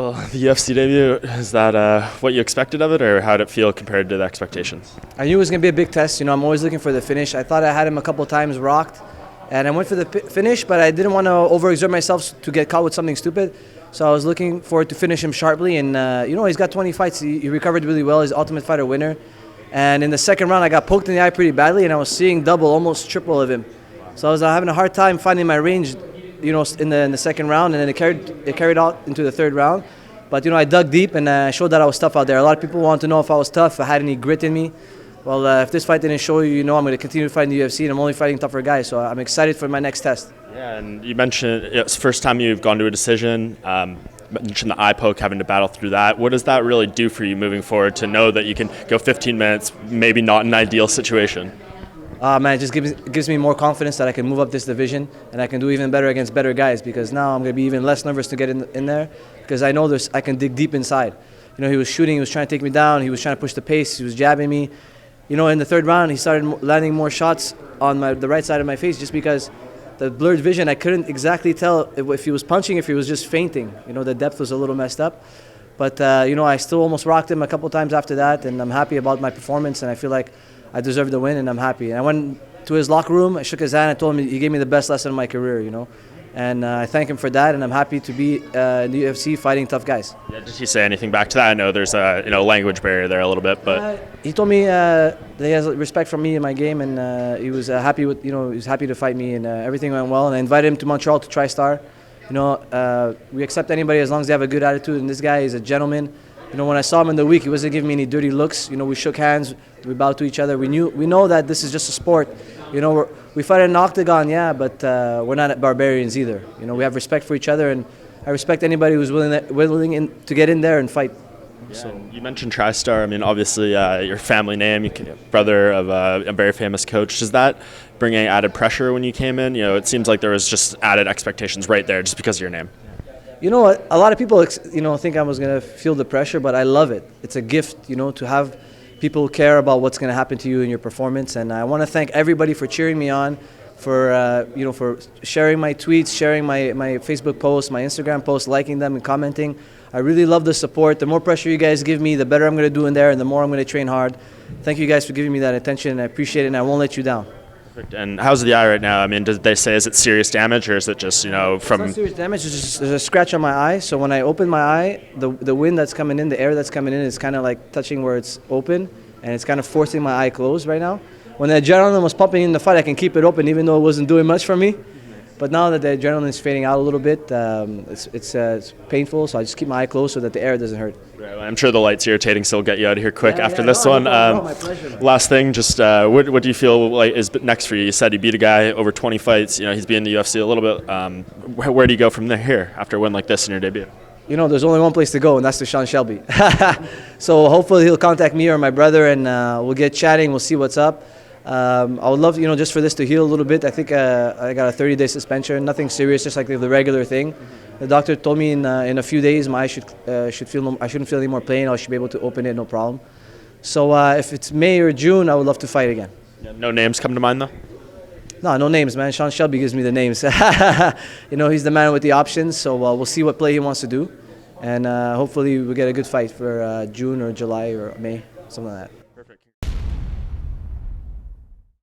Well, the UFC debut, is that what you expected of it, or how did it feel compared to the expectations? I knew it was going to be a big test. I'm always looking for the finish. I thought I had him a couple times rocked, and I went for the finish, but I didn't want to overexert myself to get caught with something stupid. So I was looking forward to finish him sharply, and he's got 20 fights. He recovered really well. He's Ultimate Fighter winner. And in the second round, I got poked in the eye pretty badly, and I was seeing double, almost triple of him. So I was having a hard time finding my range, in the second round, and then it carried out into the third round. But I dug deep and showed that I was tough out there. A lot of people want to know if I was tough, if I had any grit in me. Well, if this fight didn't show you, I'm going to continue to fight in the UFC, and I'm only fighting tougher guys. So I'm excited for my next test. Yeah, and you mentioned it's the first time you've gone to a decision. Mentioned the eye poke, having to battle through that. What does that really do for you moving forward to know that you can go 15 minutes, maybe not an ideal situation? Man, it just gives me more confidence that I can move up this division and I can do even better against better guys, because now I'm going to be even less nervous to get in there, because I know I can dig deep inside. He was shooting, he was trying to take me down, he was trying to push the pace, he was jabbing me. In the third round, he started landing more shots on the right side of my face, just because the blurred vision, I couldn't exactly tell if he was punching, if he was just feinting. The depth was a little messed up. But, I still almost rocked him a couple times after that, and I'm happy about my performance, and I feel like I deserve the win, and I'm happy. And I went to his locker room, I shook his hand, I told him he gave me the best lesson of my career, And I thank him for that, and I'm happy to be in the UFC fighting tough guys. Yeah, did he say anything back to that? I know there's a language barrier there a little bit, but he told me that he has respect for me and my game, and he was happy with he was happy to fight me, and everything went well. And I invited him to Montreal to TriStar. We accept anybody as long as they have a good attitude, and this guy is a gentleman. When I saw him in the week, he wasn't giving me any dirty looks. We shook hands, we bowed to each other. We know that this is just a sport. We fight in an octagon, yeah, but we're not barbarians either. We have respect for each other, and I respect anybody who's willing to get in there and fight. Yeah, so you mentioned TriStar. I mean, obviously, your family name, brother of a very famous coach. Does that bring any added pressure when you came in? It seems like there was just added expectations right there just because of your name. You know what? A lot of people, think I was gonna feel the pressure, but I love it. It's a gift, to have people care about what's gonna happen to you in your performance. And I want to thank everybody for cheering me on, for for sharing my tweets, sharing my Facebook posts, my Instagram posts, liking them and commenting. I really love the support. The more pressure you guys give me, the better I'm gonna do in there, and the more I'm gonna train hard. Thank you guys for giving me that attention, and I appreciate it, and I won't let you down. Perfect. And how's the eye right now? I mean, did they say, is it serious damage, or is it just, from... It's not serious damage, there's a scratch on my eye. So when I open my eye, the wind that's coming in, the air that's coming in is kind of like touching where it's open, and it's kind of forcing my eye closed right now. When the adrenaline was pumping in the fight, I can keep it open even though it wasn't doing much for me. But now that the adrenaline is fading out a little bit, it's painful, so I just keep my eye closed so that the air doesn't hurt. Right, well, I'm sure the light's irritating, so we'll get you out of here quick after this one. My pleasure, man. Last thing, just what do you feel like is next for you? You said you beat a guy over 20 fights. He's been in the UFC a little bit. Where do you go from here after a win like this in your debut? There's only one place to go, and that's to Sean Shelby. So hopefully he'll contact me or my brother, and we'll get chatting. We'll see what's up. I would love, just for this to heal a little bit. I think I got a 30-day suspension, nothing serious, just like the regular thing. The doctor told me in a few days my eye I shouldn't feel any more pain. I should be able to open it, no problem. So if it's May or June, I would love to fight again. Yeah, no names come to mind though? No names, man. Sean Shelby gives me the names. He's the man with the options. So we'll see what play he wants to do, and hopefully we get a good fight for June or July or May, something like that.